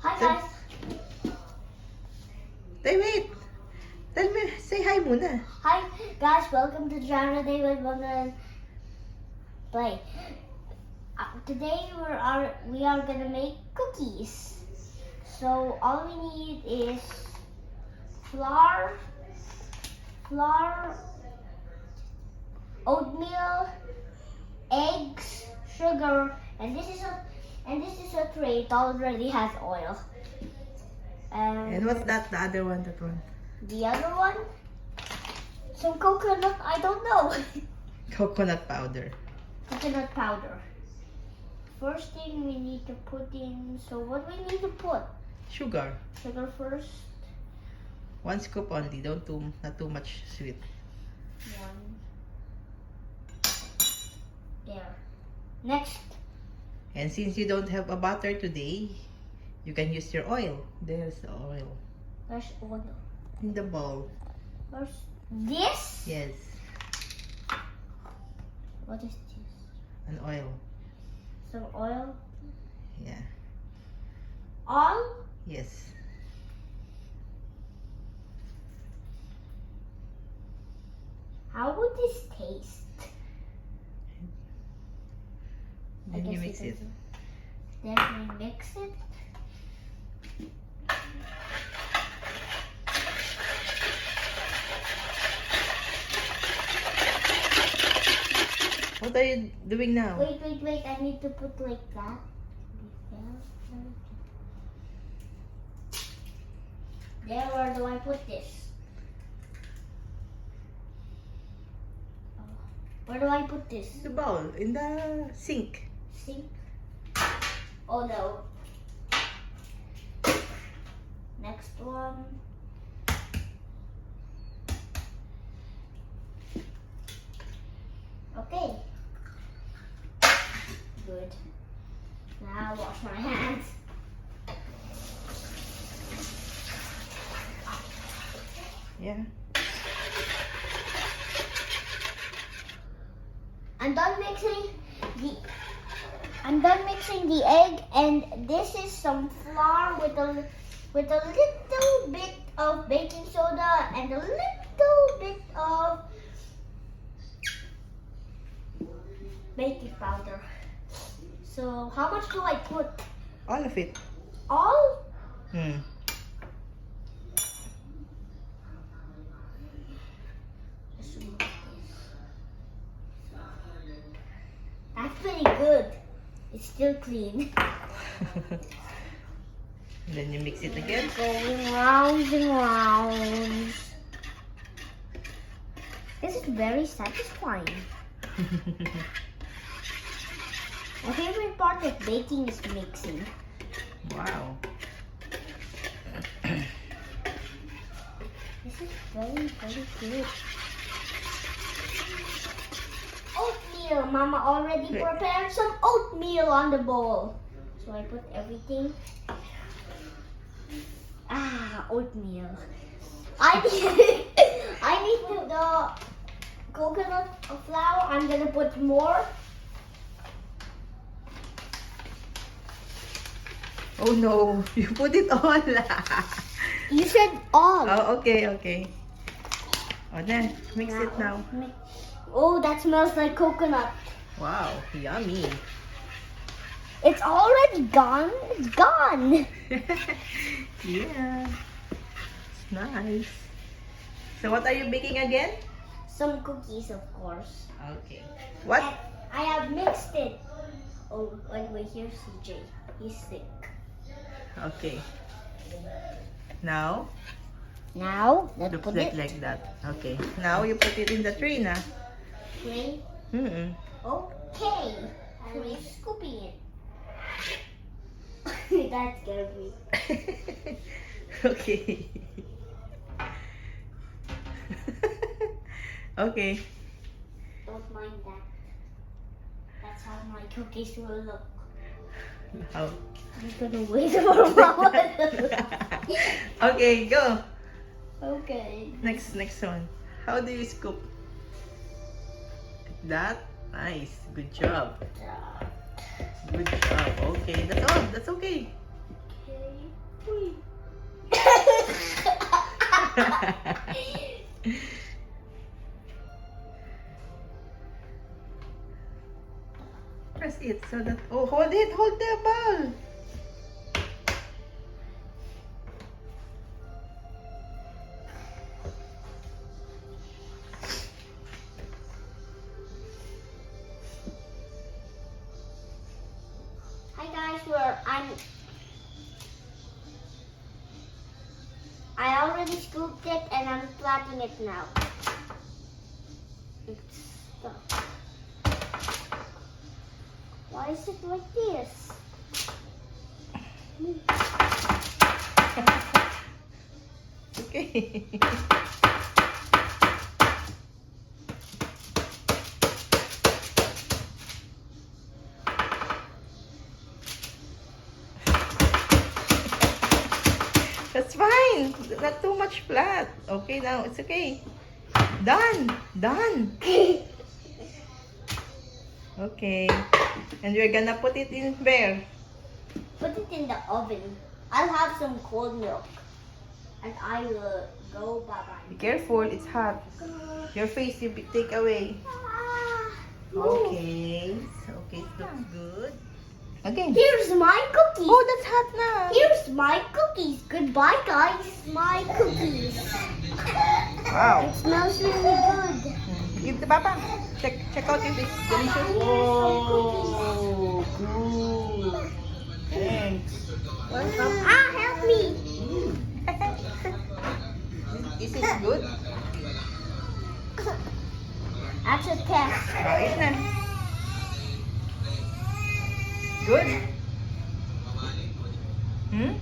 Hi guys. Wait. Tell me, say hi muna. Hi guys, welcome to Jana David Bunga Play. Today we are gonna make cookies. So all we need is flour, oatmeal, eggs, sugar, and this is a tray. It already has oil. And what's that? The other one, The other one, some coconut. I don't know. Coconut powder. Coconut powder. First thing we need to put in. So what we need to put? Sugar. Sugar first. 1 scoop only. Not too much sweet. 1. There. Next. And since you don't have a butter today, you can use your oil. There's the oil. There's oil. In the bowl. First, this. Yes. What is this? An oil. Some oil. Yeah. All. Yes. How would this taste? Then you mix it. Then we mix it. What are you doing now? Wait. I need to put like that. There, where do I put this? Where do I put this? The bowl. In the sink. Sink? Oh no. Next one. Okay. Good. Now wash my hands. Yeah. I'm done mixing the egg, and this is some flour with a little bit of baking soda and a little bit of baking powder. So how much do I put? All of it. All? Hmm. That's pretty good. It's still clean. Then you mix it again. Going round and round. This is very satisfying. My favorite part of baking is mixing. Wow. This is very good. Oatmeal. Mama already prepared some oatmeal on the bowl. So I put everything. Oatmeal. I need the coconut flour. I'm gonna put more. Oh no, you put it all. You said all. Oh, okay. Oh, then mix it now. Oh, that smells like coconut. Wow, yummy. It's already gone. It's gone. Yeah, it's nice. So what are you baking again? Some cookies, of course. Okay. What? And I have mixed it. Oh, by the way, here's CJ. He's sick. Okay. Now, Now, let's looks put like it. that. Okay. Now you put it in the tray na. Tray. Mm-mm. Okay. And we're scooping it. That scared me. Okay. Okay. Don't mind that. That's how my cookies will look. Now. I'm gonna wait for a moment. Okay, go. Okay. Next one. How do you scoop? That? Nice. Good job. Good job. Okay, that's all. That's okay. Okay. Press it so that, oh, hold it, hold the ball. Hi guys, I already scooped it and I'm flattening it now. It's stuck. Why is it like this? Okay. That's fine. Not too much flat. Okay, now it's okay. Done. Done. Okay. And we're gonna put it in where? Put it in the oven. I'll have some cold milk. And I will go bye-bye. Be careful, it's hot. Your face, you take away. Okay. Okay, it looks good. Again. Here's my cookies. Oh, that's hot now. Here's my cookies. Goodbye, guys. My cookies. Wow. It smells really good. Give the papa. Check out if it's delicious. Whoa, good. Thanks. Welcome. Ah, help me. Is it good? That's a test. Kain na. Good? Hmm?